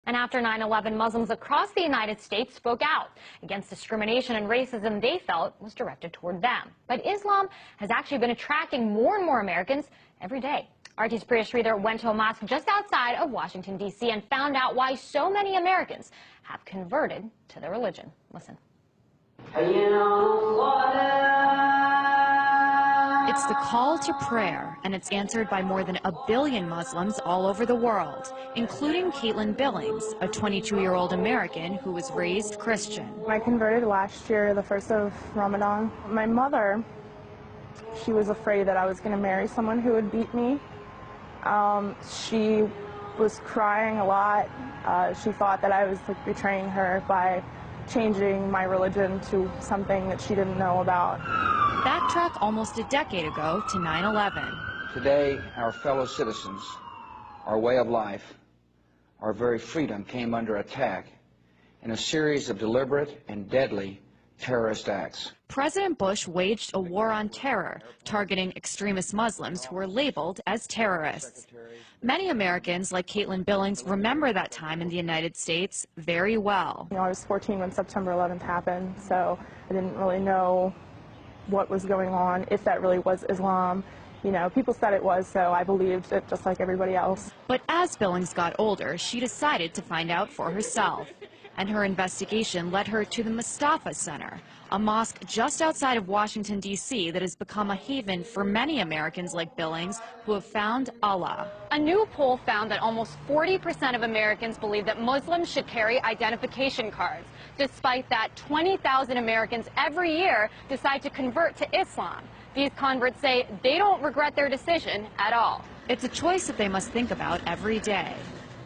And after 9/11, Muslims across the United States spoke out against discrimination and racism they felt was directed toward them. But Islam has actually been attracting more and more Americans every day. RT's Priya Sridhar went to a mosque just outside of Washington, D.C. and found out why so many Americans have converted to their religion. Listen. It's the call to prayer, and it's answered by more than 1 billion Muslims all over the world, including Caitlin Billings, a 22-year-old American who was raised Christian. I converted last year, the 1st of Ramadan. My mother, she was afraid that I was going to marry someone who would beat me. She was crying a lot. She thought that I was betraying her by changing my religion to something that she didn't know about. Backtrack almost a decade ago to 9/11. Today, our fellow citizens, our way of life, our very freedom came under attack in a series of deliberate and deadly terrorist acts. President Bush waged a war on terror, targeting extremist Muslims who were labeled as terrorists. Many Americans, like Caitlin Billings, remember that time in the United States very well. I was 14 when September 11th happened, so I didn't really know what was going on, if that really was Islam. You know, people said it was, so I believed it just like everybody else. But as Billings got older, she decided to find out for herself. And her investigation led her to the Mustafa Center, a mosque just outside of Washington, D.C. that has become a haven for many Americans like Billings who have found Allah. A new poll found that almost 40% of Americans believe that Muslims should carry identification cards. Despite that, 20,000 Americans every year decide to convert to Islam. These converts say they don't regret their decision at all. It's a choice that they must think about every day.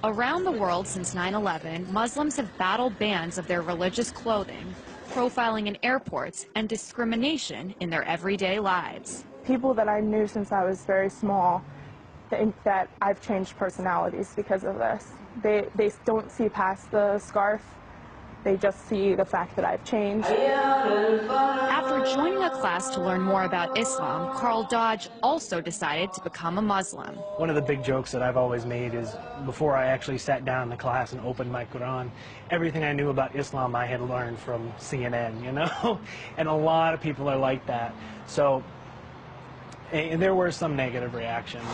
Around the world since 9/11, Muslims have battled bans of their religious clothing, profiling in airports, and discrimination in their everyday lives. People that I knew since I was very small think that I've changed personalities because of this. They don't see past the scarf. They just see the fact that I've changed. After joining a class to learn more about Islam, Carl Dodge also decided to become a Muslim. One of the big jokes that I've always made is before I actually sat down in the class and opened my Quran, everything I knew about Islam I had learned from CNN, you know? And a lot of people are like that. So and there were some negative reactions.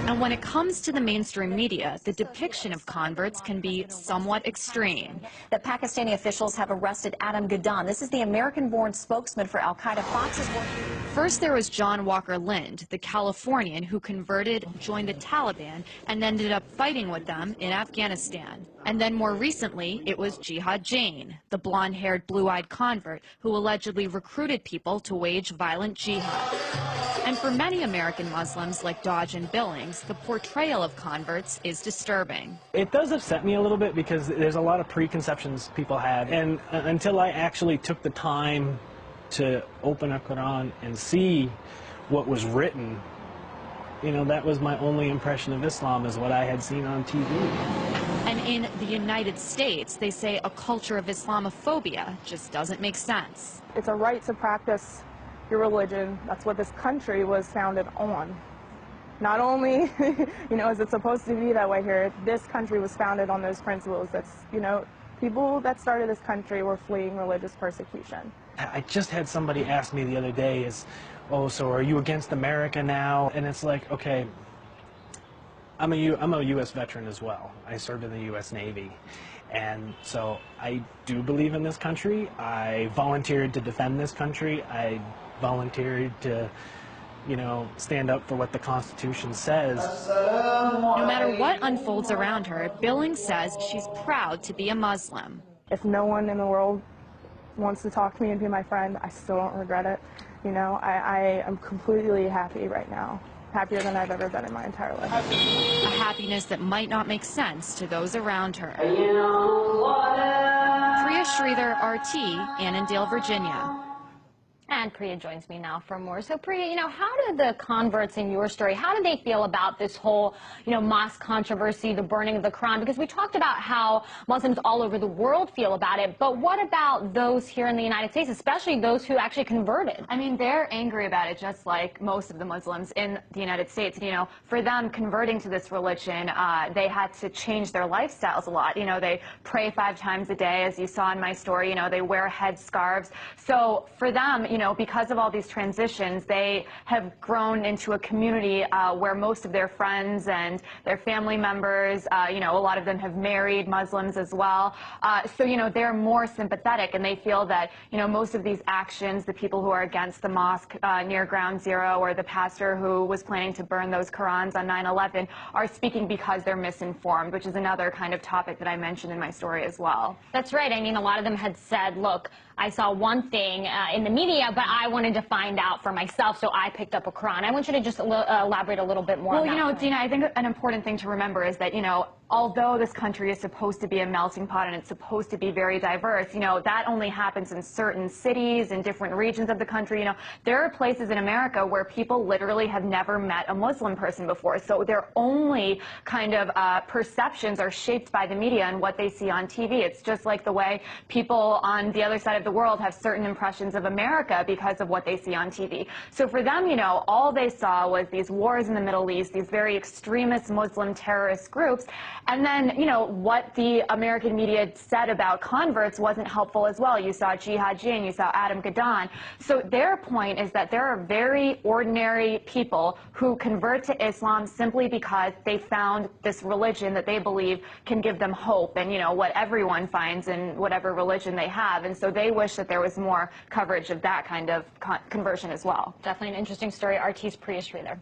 And when it comes to the mainstream media, the depiction of converts can be somewhat extreme. The Pakistani officials have arrested Adam Gaddan. This is the American-born spokesman for al-Qaeda. Fox is working. First, there was John Walker Lind, the Californian who converted, joined the Taliban, and ended up fighting with them in Afghanistan. And then more recently, it was Jihad Jain, the blonde-haired, blue-eyed convert who allegedly recruited people to wage violent jihad. And for many American Muslims like Dodge and Billings, the portrayal of converts is disturbing. It does upset me a little bit because there's a lot of preconceptions people had. And until I actually took the time to open a Quran and see what was written, you know, that was my only impression of Islam, is what I had seen on TV. And in the United States, they say a culture of Islamophobia just doesn't make sense. It's a right to practice your religion. That's what this country was founded on. Not only, you know, is it supposed to be that way here, this country was founded on those principles. That's, you know, people that started this country were fleeing religious persecution. I just had somebody ask me the other day, oh, so are you against America now? And it's like, okay, I'm a U.S. veteran as well. I served in the U.S. Navy. And so I do believe in this country. I volunteered to defend this country. I volunteered to, you know, stand up for what the Constitution says. No matter what unfolds around her, Billings says she's proud to be a Muslim. If no one in the world wants to talk to me and be my friend, I still don't regret it. You know, I am completely happy right now. Happier than I've ever been in my entire life. A happiness that might not make sense to those around her. Priya Sridhar, RT, Annandale, Virginia. And Priya joins me now for more. So Priya, how did the converts in your story, how did they feel about this whole, mosque controversy, the burning of the Quran? Because we talked about how Muslims all over the world feel about it, but what about those here in the United States, especially those who actually converted? I mean, they're angry about it just like most of the Muslims in the United States. For them, converting to this religion, they had to change their lifestyles a lot. They pray 5 times a day, as you saw in my story. They wear headscarves. So for them, because of all these transitions, they have grown into a community where most of their friends and their family members, a lot of them have married Muslims as well. So, they're more sympathetic, and they feel that, most of these actions, the people who are against the mosque near Ground Zero, or the pastor who was planning to burn those Qurans on 9/11, are speaking because they're misinformed, which is another kind of topic that I mentioned in my story as well. That's right. I mean, a lot of them had said, look, I saw one thing in the media, but I wanted to find out for myself, so I picked up a Quran. I want you to just elaborate a little bit more on that. Well, Dina, I think an important thing to remember is that, although this country is supposed to be a melting pot and it's supposed to be very diverse, that only happens in certain cities, in different regions of the country. There are places in America where people literally have never met a Muslim person before, so their only kind of perceptions are shaped by the media and what they see on TV. It's just like the way people on the other side of the world have certain impressions of America because of what they see on TV. So for them, all they saw was these wars in the Middle East, these very extremist Muslim terrorist groups, and then, what the American media said about converts wasn't helpful as well. You saw Jihad Jinn, you saw Adam Gadon. So their point is that there are very ordinary people who convert to Islam simply because they found this religion that they believe can give them hope, and, what everyone finds in whatever religion they have. And so they wish that there was more coverage of that kind of conversion as well. Definitely an interesting story. RT's Priya Sridhar.